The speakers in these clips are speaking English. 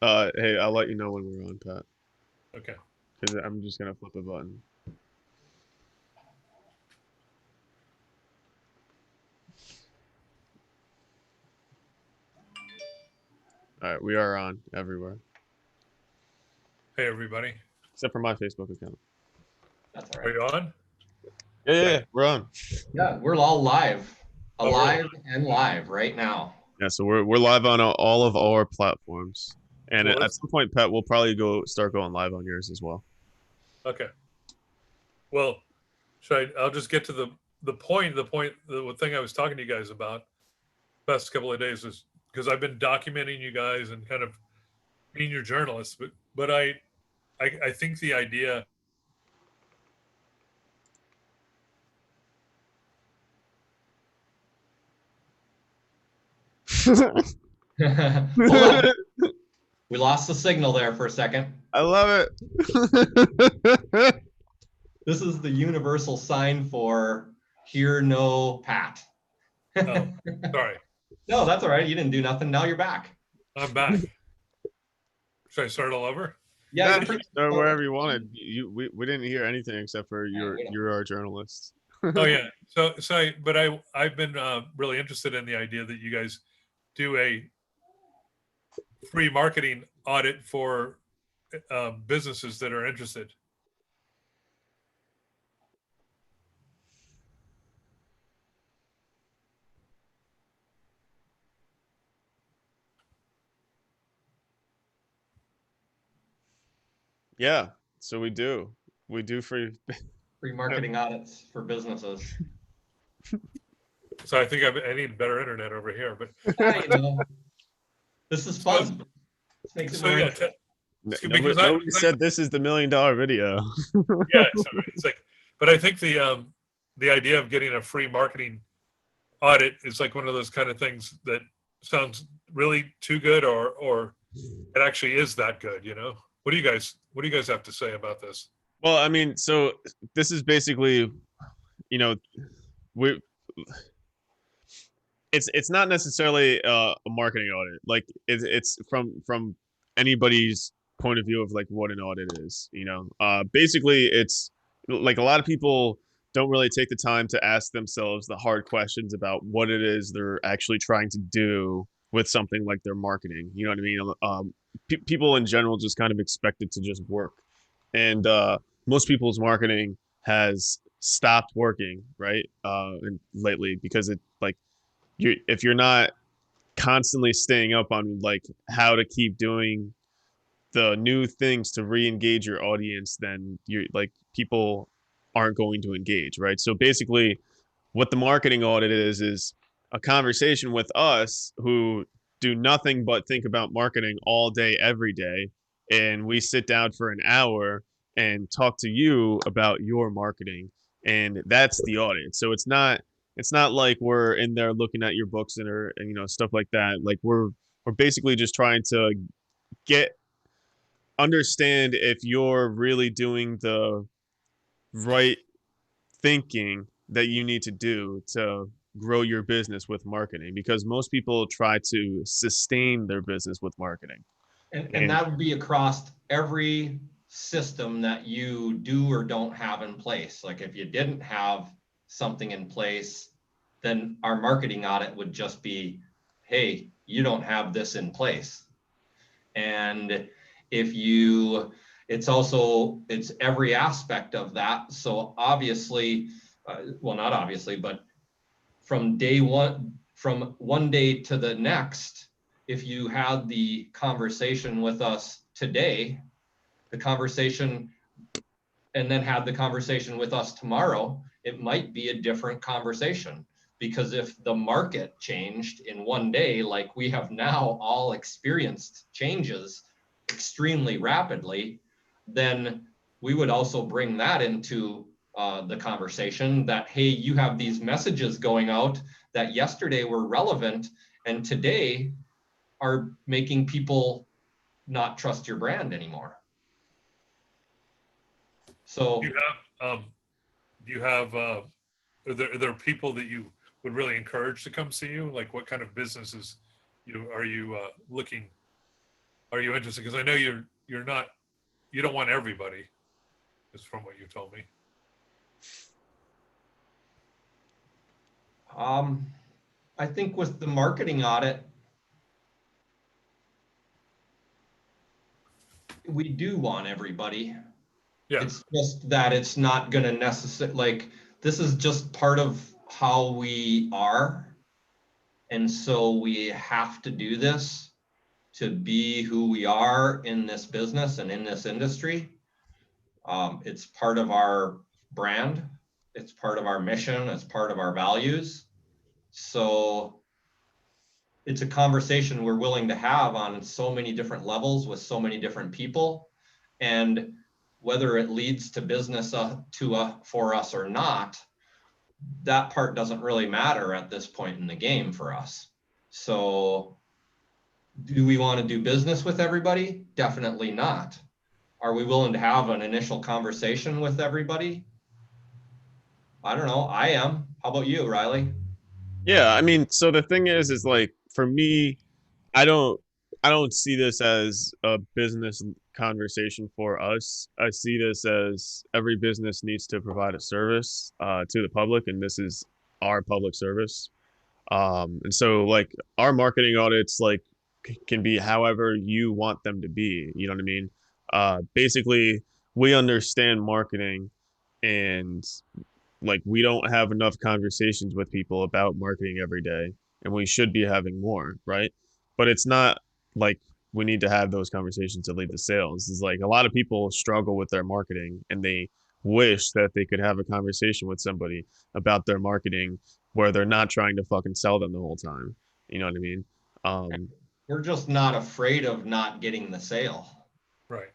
Hey, I'll let you know when we're on, Pat, Okay. because I'm just gonna flip a button. All right, we are on everywhere Hey, everybody. except for my Facebook account. That's all Are right. you on? Yeah, yeah, Okay. yeah, we're on. Yeah, we're all live, Oh, really? alive and live right now. Yeah, so we're live on all of our platforms, and Well, at let's. some point, Pat, we'll probably start going live on yours as well. Okay. Well, I'll just get to the point. The thing I was talking to you guys about the past couple of days is because I've been documenting you guys and kind of being your journalists, but I think the idea. Hold on. We lost the signal there for a second. I love it. This is the universal sign for hear no Pat. Oh, sorry, No, that's all right. You didn't do nothing. Now you're back. I'm back. Should I start all over? Yeah, Nah, you're pretty. start wherever you wanted. We didn't hear anything except for Yeah, we you're our journalist. Oh yeah. But I've been really interested in the idea that you guys do a free marketing audit for businesses that are interested. Yeah, so we do free. free marketing audits for businesses. So I think I need better internet over here. But Yeah, you know, this is so, fun. This makes it so more yeah, interesting. because Nobody said this is the $1 million video. yeah, it's like, but I think the idea of getting a free marketing audit is like one of those kind of things that sounds really too good, or it actually is that good. What do you guys have to say about this? Well, I mean, so this is basically, you know, we it's not necessarily a marketing audit. Like it's from anybody's point of view of like what an audit is. Basically, it's like a lot of people don't really take the time to ask themselves the hard questions about what it is they're actually trying to do with something like their marketing. You know what I mean? People in general just kind of expect it to just work, and most people's marketing has stopped working, right? And lately because it like if you're not constantly staying up on like how to keep doing the new things to re-engage your audience, then you're like people aren't going to engage, right? So basically what the marketing audit is a conversation with us who do nothing but think about marketing all day every day, and we sit down for an hour and talk to you about your marketing, and that's the audit. So it's not like we're in there looking at your books and stuff like that. Like we're basically just trying to get understand if you're really doing the right thinking that you need to do to grow your business with marketing, because most people try to sustain their business with marketing. And And that would be across every system that you do or don't have in place. Like if you didn't have something in place, then our marketing audit would just be, hey, you don't have this in place. And if you, it's every aspect of that. So obviously, well, not obviously, but from one day to the next, if you had the conversation with us today, the conversation, and then had the conversation with us tomorrow, it might be a different conversation. Because if the market changed in one day, like we have now all experienced changes extremely rapidly, then we would also bring that into the conversation that, hey, you have these messages going out that yesterday were relevant and today are making people not trust your brand anymore. Do So you have do you have are there people that you would really encourage to come see you? Like what kind of businesses you are you looking are you interested? Because I know you're not, you don't want everybody, is from what you told me. I think with the marketing audit, we do want everybody. Yeah. It's just that it's not gonna necessarily, like, this is just part of how we are. And so we have to do this to be who we are in this business and in this industry. It's part of our brand. It's part of our mission. It's part of our values. So it's a conversation we're willing to have on so many different levels with so many different people. And whether it leads to business for us or not, that part doesn't really matter at this point in the game for us. So do we want to do business with everybody? Definitely not. Are we willing to have an initial conversation with everybody? I don't know. I am. How about you, Riley? Yeah, I mean, so the thing is like for me, I don't I don't see this as a business conversation for us. I see this as every business needs to provide a service to the public, and this is our public service. And so like our marketing audits like can be however you want them to be. You know what I mean? Basically, we understand marketing, and like we don't have enough conversations with people about marketing every day, and we should be having more, right? But it's not like we need to have those conversations to lead to sales. It's like a lot of people struggle with their marketing, and they wish that they could have a conversation with somebody about their marketing where they're not trying to fucking sell them the whole time. You know what I mean? Um, We're just not afraid of not getting the sale. Right.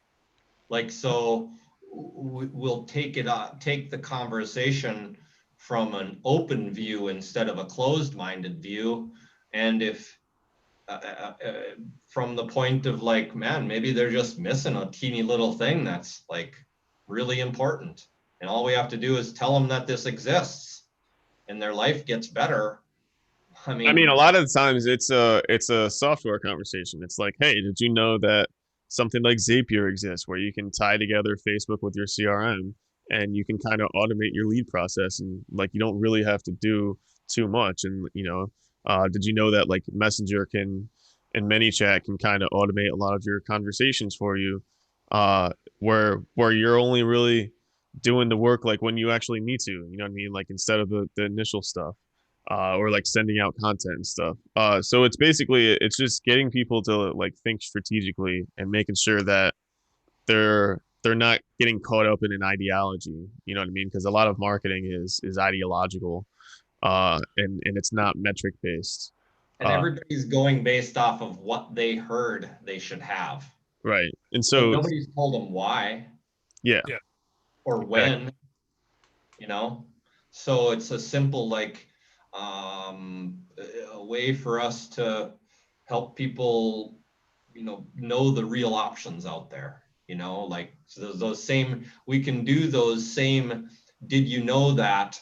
Like, so we'll take the conversation from an open view instead of a closed-minded view. And if from the point of like, man, maybe they're just missing a teeny little thing that's like really important. And all we have to do is tell them that this exists and their life gets better. I I mean, a mean, lot of the times it's a software conversation. It's like, hey, did you know that something like Zapier exists where you can tie together Facebook with your CRM and you can kind of automate your lead process, and like you don't really have to do too much. And did you know that like Messenger can and ManyChat can kind of automate a lot of your conversations for you, where you're only really doing the work like when you actually need to. You know what I mean? Like instead of the initial stuff or like sending out content and stuff. So it's basically it's just getting people to like think strategically and making sure that they're not getting caught up in an ideology. You know what I mean? Because a lot of marketing is ideological, and it's not metric based. and Uh, everybody's going based off of what they heard they should have, right. And but so nobody's told them why yeah, Yeah. or exactly. when, you know? So it's a simple, like, a way for us to help people, know the real options out there, like so those same, we can do those same, did you know that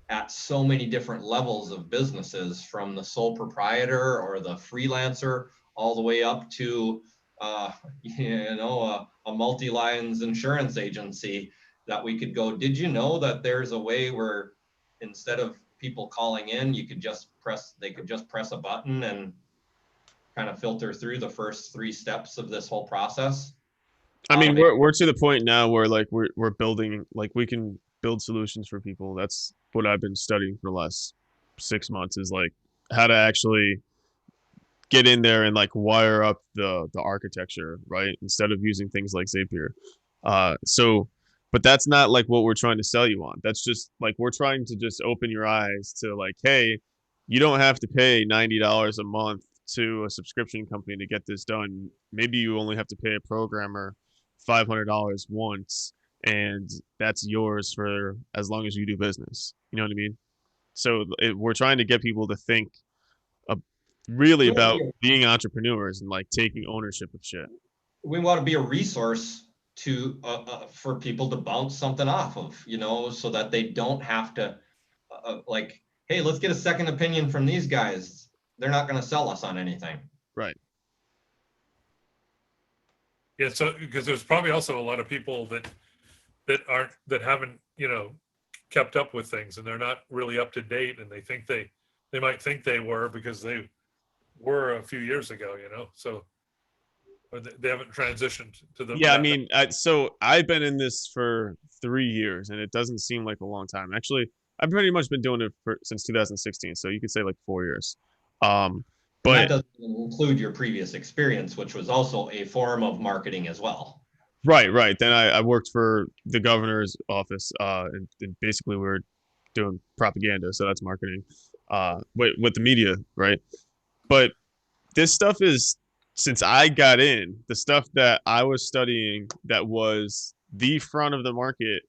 at so many different levels of businesses, from the sole proprietor or the freelancer all the way up to a multi-lines insurance agency, that we could go, did you know that there's a way where instead of people calling in, they could just press a button and kind of filter through the first 3 steps of this whole process, I mean, automate. we're to the point now where like we're building like we can build solutions for people. That's what I've been studying for the last 6 months is like how to actually get in there and like wire up the architecture, right? Instead of using things like Zapier. So but that's not like what we're trying to sell you on. That's just like we're trying to just open your eyes to like, hey, you don't have to pay $90 a month to a subscription company to get this done. Maybe you only have to pay a programmer $500 once, and that's yours for as long as you do business. You know what I mean? So we're trying to get people to think uh, really We want to about be a, being entrepreneurs and like taking ownership of shit. we want to be a resource to for people to bounce something off of, so that they don't have to like, hey, let's get a second opinion from these guys. They're not going to sell us on anything. Right. Yeah, so because there's probably also a lot of people that haven't, kept up with things, and they're not really up to date, and they might think they were because they were a few years ago, so or they haven't transitioned to the Yeah, I that. mean, so I've been in this for 3 years, and it doesn't seem like a long time. Actually, I've pretty much been doing it since 2016, so you could say like 4 years. Um, And that but doesn't include your previous experience, which was also a form of marketing as well. right. Then I worked for the governor's office, and basically we were doing propaganda, so that's marketing, with the media, right? But this stuff is, since I got in, the stuff that I was studying that was the front of the market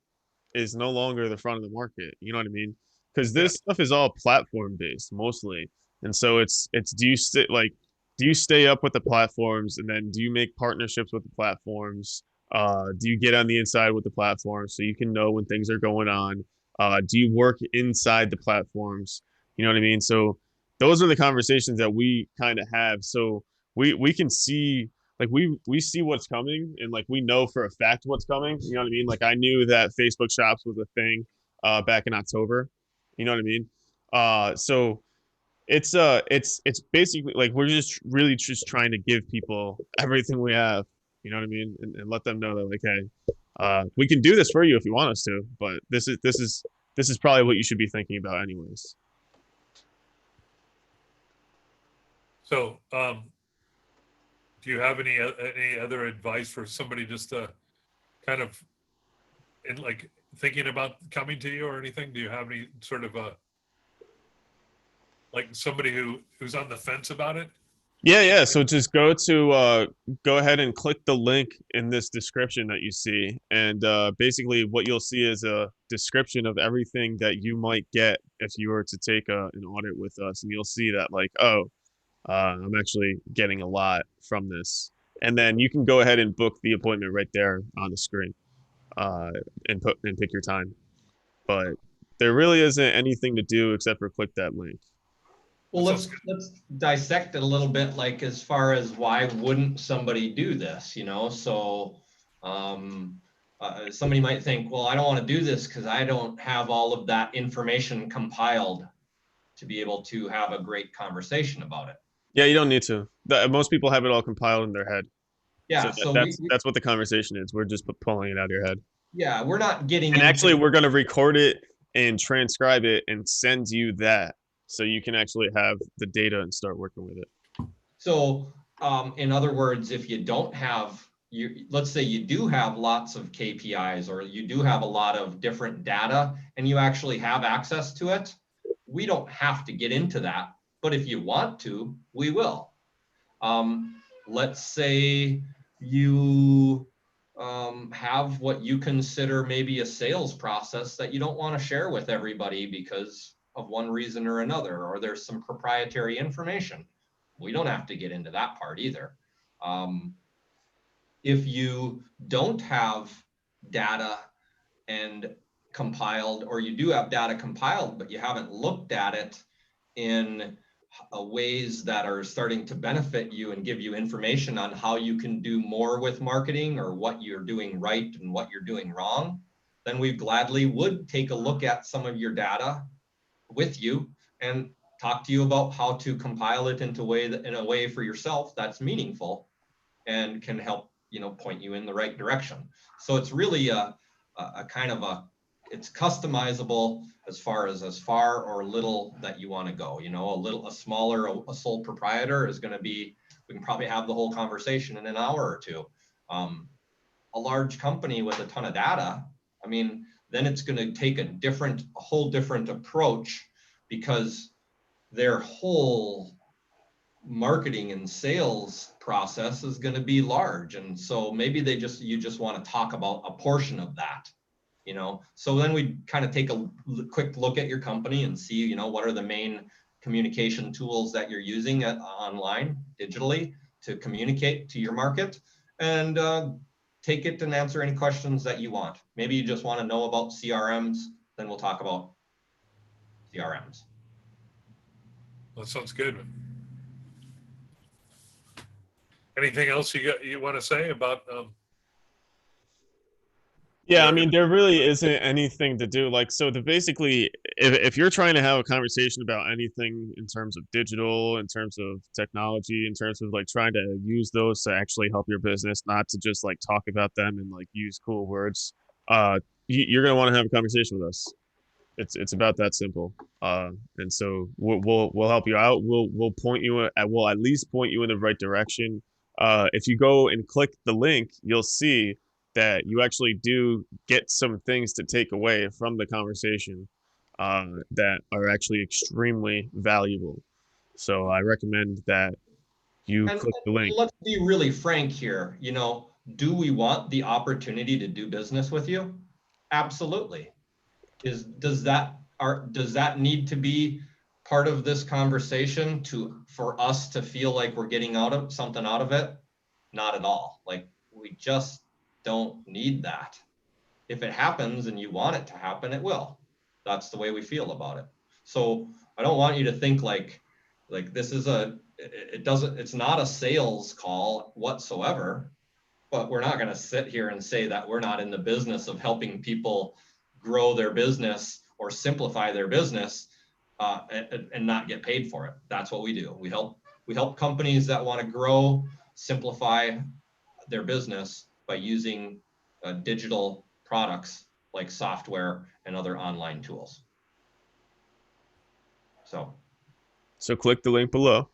is no longer the front of the market. You know what I mean? Because Yeah. this stuff is all platform based mostly, and so it's do you stay up with the platforms, and then do you make partnerships with the platforms? Do you get on the inside with the platforms so you can know when things are going on? Do you work inside the platforms? You know what I mean? So those are the conversations that we kind of have. So we can see, like, we see what's coming, and like we know for a fact what's coming. You know what I mean? Like, I knew that Facebook Shops was a thing back in October. You know what I mean? So it's basically like we're just really just trying to give people everything we have. You know what I mean? And let them know that, like, hey, we can do this for you if you want us to, but this is probably what you should be thinking about anyways. So, do you have any other advice for somebody just to kind of in like thinking about coming to you or anything? Do you have any sort of like somebody who's on the fence about it? Yeah. So just go ahead and click the link in this description that you see, and basically what you'll see is a description of everything that you might get if you were to take an audit with us, and you'll see that, like, oh, I'm actually getting a lot from this, and then you can go ahead and book the appointment right there on the screen, uh, and pick your time. But there really isn't anything to do except for click that link. Well, That sounds let's dissect it a little bit, like as far as why wouldn't somebody do this, So um, somebody might think, well, I don't want to do this because I don't have all of that information compiled to be able to have a great conversation about it. Yeah, you don't need to. Most people have it all compiled in their head. So Yeah, so that's what the conversation is. We're just pulling it out of your head. yeah, we're not getting And actually, into. we're going to record it and transcribe it and send you that so you can actually have the data and start working with it. So, in other words, if you don't have let's say you do have lots of KPIs or you do have a lot of different data and you actually have access to it, we don't have to get into that. But if you want to, we will. Let's say you have what you consider maybe a sales process that you don't want to share with everybody because of one reason or another, or there's some proprietary information. We don't have to get into that part either. Um, if you don't have data and compiled, or you do have data compiled, but you haven't looked at it in ways that are starting to benefit you and give you information on how you can do more with marketing or what you're doing right and what you're doing wrong, then we gladly would take a look at some of your data with you and talk to you about how to compile it into in a way for yourself that's meaningful and can help point you in the right direction. So it's really a kind of it's customizable as far or little that you want to go. A smaller, a sole proprietor is going to be, we can probably have the whole conversation in an hour or two. A large company with a ton of data, I mean, then it's going to take a whole different approach, because their whole marketing and sales process is going to be large. And so maybe you just want to talk about a portion of that, So then we kind of take a quick look at your company and see, what are the main communication tools that you're using online, digitally, to communicate to your market, and take it and answer any questions that you want. Maybe you just want to know about CRMs, then we'll talk about CRMs. That sounds good. Anything else you want to say about Yeah, I your mean, there really isn't anything to do. Like, so basically, if you're trying to have a conversation about anything in terms of digital, in terms of technology, in terms of like trying to use those to actually help your business, not to just like talk about them and like use cool words, you're gonna want to have a conversation with us. It's about that simple. And so we'll help you out. We'll point you at we'll at least point you in the right direction. If you go and click the link, you'll see that you actually do get some things to take away from the conversation that are actually extremely valuable. So I recommend that you And click the link. let's be really frank here. Do we want the opportunity to do business with you? Absolutely. Does that need to be part of this conversation for us to feel like we're getting something out of it? Not at all. Like, we just don't need that. If it happens and you want it to happen, it will. That's the way we feel about it. So I don't want you to think like this is it's not a sales call whatsoever, but we're not going to sit here and say that we're not in the business of helping people grow their business or simplify their business and not get paid for it. That's what we do. We help companies that want to grow, simplify their business by using digital products like software and other online tools. So click the link below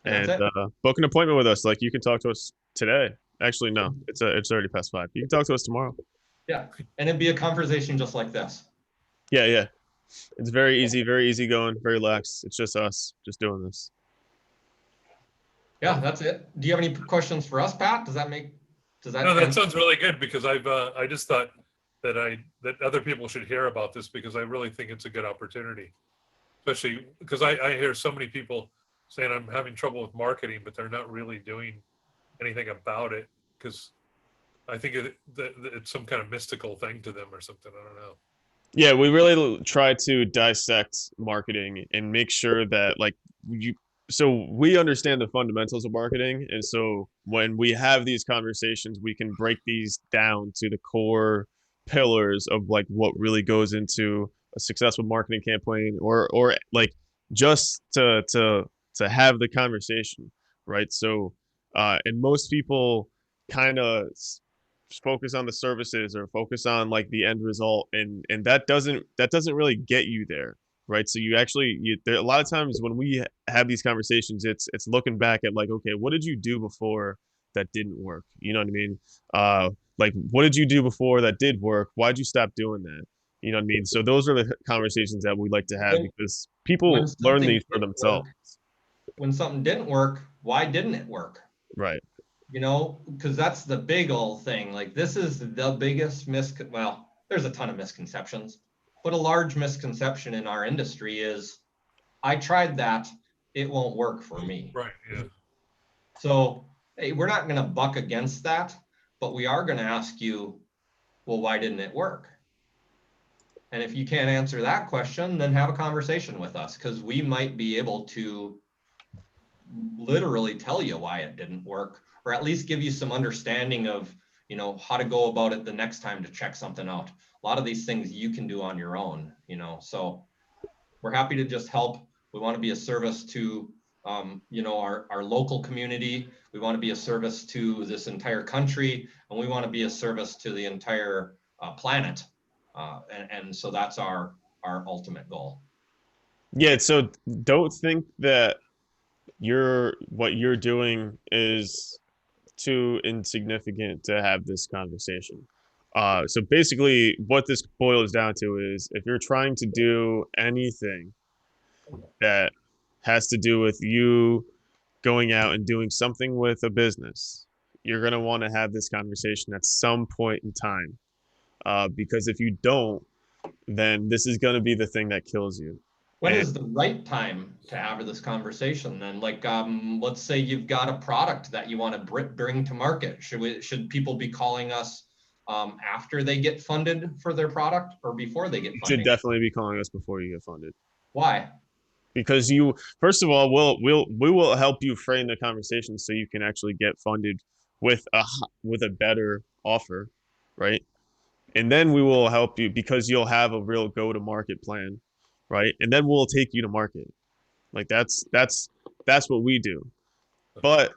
And that's and it. book an appointment with us. Like you can talk to us today. Actually, no, it's already past 5. You can talk to us tomorrow. Yeah, and it'd be a conversation just like this. Yeah, yeah. It's very easy going, very relaxed. It's just us just doing this. Yeah, that's it. Do you have any questions for us, Pat? Does that No, that sounds really good, because I just thought that other people should hear about this, because I really think it's a good opportunity, especially because I hear so many people saying I'm having trouble with marketing, but they're not really doing anything about it, because I think it's some kind of mystical thing to them or something. I don't know. Yeah, we really try to dissect marketing and make sure that like you so we understand the fundamentals of marketing, and so when we have these conversations we can break these down to the core pillars of like what really goes into a successful marketing campaign, or like just to have the conversation, right? So and most people kind of focus on the services or focus on like the end result, and that doesn't really get you there, right? So you actually there a lot of times when we have these conversations, it's looking back at like, okay, what did you do before that didn't work? You know what I mean? Like, what did you do before that did work? Why'd you stop doing that? You know what I mean? So those are the conversations that we like to have, because When people learn something these for didn't themselves. work, when something didn't work, why didn't it work? Right. Because that's the big old thing. Like, this is the biggest well, there's a ton of misconceptions, but a large misconception in our industry is, I tried that, it won't work for me. Right. Yeah. So, hey, we're not going to buck against that, but we are going to ask you, well, why didn't it work? And if you can't answer that question, then have a conversation with us, because we might be able to literally tell you why it didn't work, or at least give you some understanding of, how to go about it the next time to check something out. A lot of these things you can do on your own, so we're happy to just help. We want to be a service to, our local community. We want to be a service to this entire country, and we want to be a service to the entire planet. And so that's our ultimate goal. Yeah, so don't think that what you're doing is too insignificant to have this conversation. So basically, what this boils down to is if you're trying to do anything that has to do with you going out and doing something with a business, you're going to want to have this conversation at some point in time. Because if you don't, then this is going to be the thing that kills you. When is the right time to have this conversation then? Like, let's say you've got a product that you want to bring to market. Should people be calling us after they get funded for their product, or before they get You should funding? definitely be calling us before you get funded. Why? because you, first of all, we will help you frame the conversation so you can actually get funded with with a better offer, right? And then we will help you because you'll have a real go to market plan, right? And then we'll take you to market. Like that's what we do. But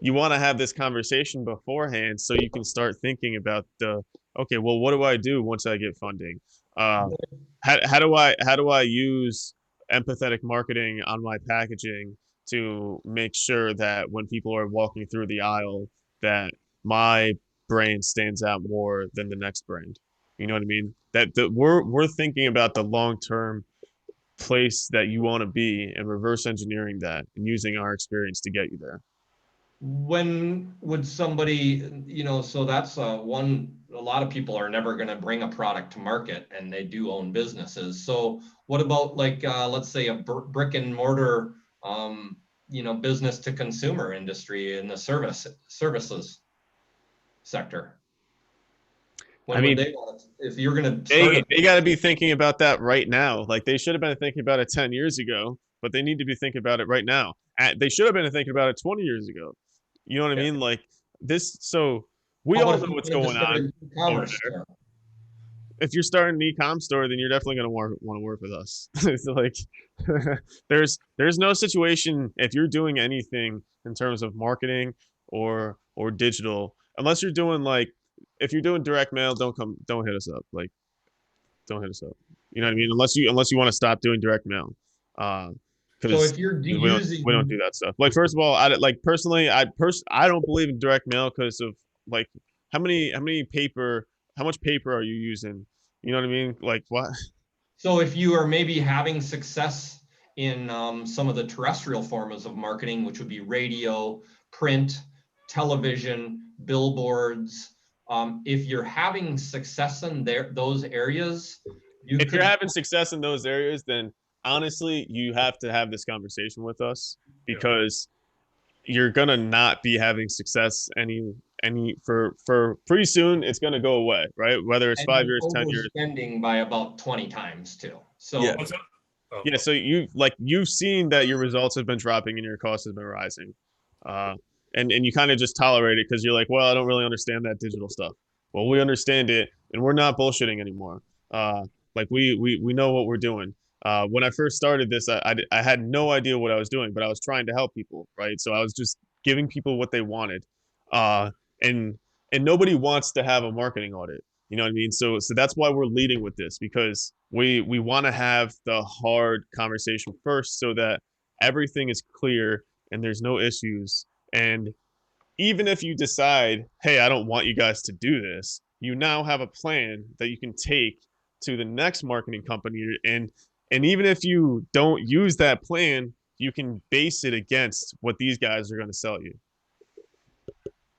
you want to have this conversation beforehand so you can start thinking about the, okay, well, what do I do once I get funding? Uh, how do I use empathetic marketing on my packaging to make sure that when people are walking through the aisle that my brand stands out more than the next brand? You know what I mean? That we're thinking about the long term place that you want to be and reverse engineering that and using our experience to get you there. When would somebody, so that's one, a lot of people are never going to bring a product to market and they do own businesses. So what about like, let's say a brick and mortar, business to consumer industry in the services sector? I When would mean, they want to, if you're going to start they got to be thinking about that right now. Like they should have been thinking about it 10 years ago, but they need to be thinking about it right now. They should have been thinking about it 20 years ago. You know what I yeah. mean? Like this, so we How all about know if you what's wanted to going start on an over e-commerce there. store? If you're starting an e-com store, then you're definitely going to want to work with us. It's like there's no situation if you're doing anything in terms of marketing or digital, unless you're doing like if you're doing direct mail, don't hit us up. Like don't hit us up. You know what I mean? Unless you want to stop doing direct mail, So because if you're we don't using, do that stuff. Like first of all, I like personally, I don't believe in direct mail because of like how many paper how much paper are you using? You know what I mean? Like what? so if you are maybe having success in some of the terrestrial forms of marketing, which would be radio, print, television, billboards, if you're having success in those areas, you If you're could. having success in those areas, then honestly, you have to have this conversation with us Yeah. because you're gonna not be having success for pretty soon. It's gonna go away, right? Whether it's And 5 years, 10 years. overspending by about 20 times too. Yeah. So What's up? Oh, Yeah, so you've seen that your results have been dropping and your cost has been rising, uh, and you kind of just tolerate it because you're like, well, I don't really understand that digital stuff. Well, we understand it, and we're not bullshitting anymore. Like we know what we're doing. When I first started this, I had no idea what I was doing, but I was trying to help people, right? So I was just giving people what they wanted, uh, and and nobody wants to have a marketing audit. You know what I mean? So that's why we're leading with this because we want to have the hard conversation first so that everything is clear and there's no issues. And even if you decide, hey, I don't want you guys to do this, you now have a plan that you can take to the next marketing company and even if you don't use that plan, you can base it against what these guys are going to sell you.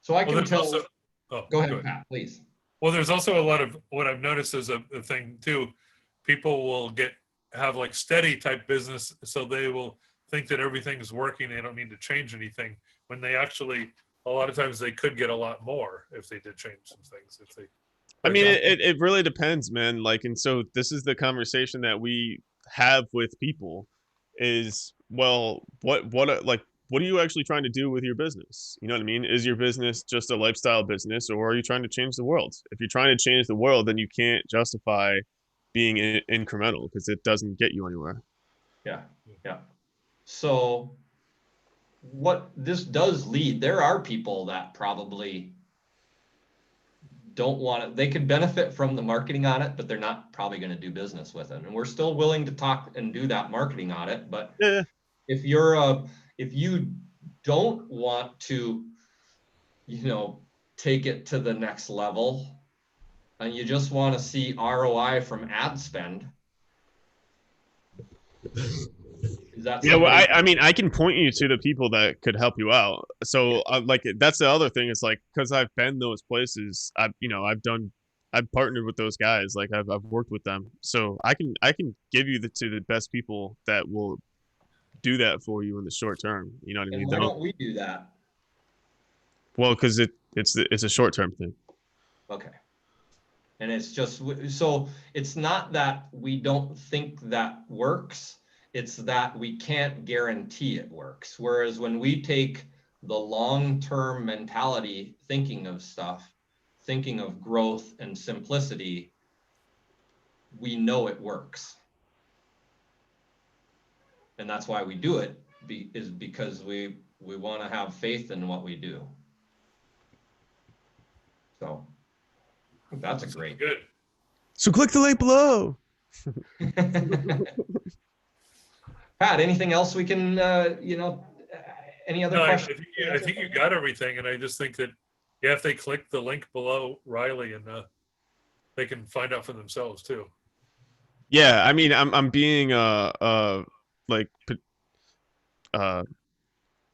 I well, can there's tell. also, oh, Go go ahead, ahead. Pat, please. Well, there's also a lot of what I've noticed is a thing too. People will have like steady type business, so they will think that everything's working. They don't need to change anything when they actually, a lot of times they could get a lot more if they did change some things. If they, I for mean, example, it really depends, man. Like, and so this is the conversation that we have with people is, well, like, what are you actually trying to do with your business? You know what I mean? Is your business just a lifestyle business or are you trying to change the world? If you're trying to change the world, then you can't justify being incremental because it doesn't get you anywhere. Yeah, yeah. So what this does lead, there are people that probably don't want it. They could benefit from the marketing on it, but they're not probably going to do business with it. And we're still willing to talk and do that marketing on it. But Yeah. if if you don't want to, take it to the next level and you just want to see ROI from ad spend, is that Yeah, well, somebody? I mean, I can point you to the people that could help you out. So, like, that's the other thing. Is like, because I've been those places. I've partnered with those guys. Like, I've worked with them. So I can give you to the best people that will do that for you in the short term. You know what I And mean? why don't we do that? Well, because it's a short term thing. Okay. And it's just, so it's not that we don't think that works. it's that we can't guarantee it works. Whereas when we take the long-term mentality, thinking of stuff, thinking of growth and simplicity, we know it works. And that's why we do it, is because we want to have faith in what we do. So that's a great. Good. So click the link below. Pat, anything else we can, any other No, questions? I think you got everything, and I just think that if they click the link below Riley, and they can find out for themselves too. Yeah, I mean, I'm being like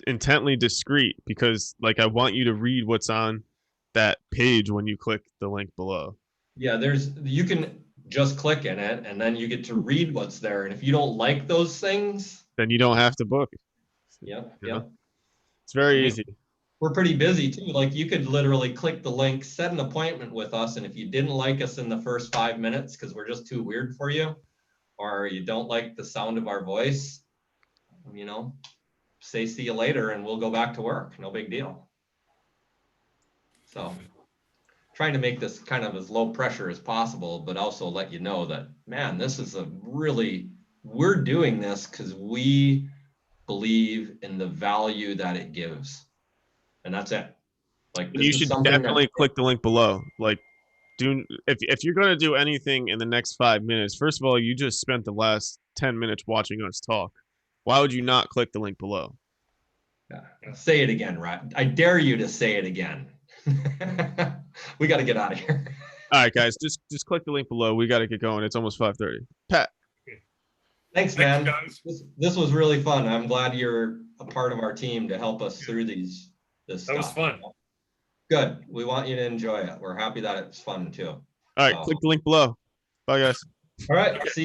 intently discreet because like I want you to read what's on that page when you click the link below. Yeah, you can just click in it and then you get to read what's there. And if you don't like those things, Then you don't have to book. yeah, You yeah. know? It's very easy. We're pretty busy too. Like you could literally click the link, set an appointment with us. And if you didn't like us in the first 5 minutes, because we're just too weird for you, or you don't like the sound of our voice, say see you later and we'll go back to work. No big deal. So trying to make this kind of as low pressure as possible, but also let you know that, man, this is we're doing this because we believe in the value that it gives. And that's it. Like And you should definitely click the link below. Like, if you're going to do anything in the next 5 minutes, first of all, you just spent the last 10 minutes watching us talk. Why would you not click the link below? Yeah. Say it again, right? I dare you to say it again. We got to get out of here. All right, guys, just click the link below. We got to get going. It's almost 5:30. Pat. Thanks, man. This was really fun. I'm glad you're a part of our team to help us through this stuff. That was fun. Good. We want you to enjoy it. We're happy that it's fun too. All right, click the link below. Bye, guys. All right. See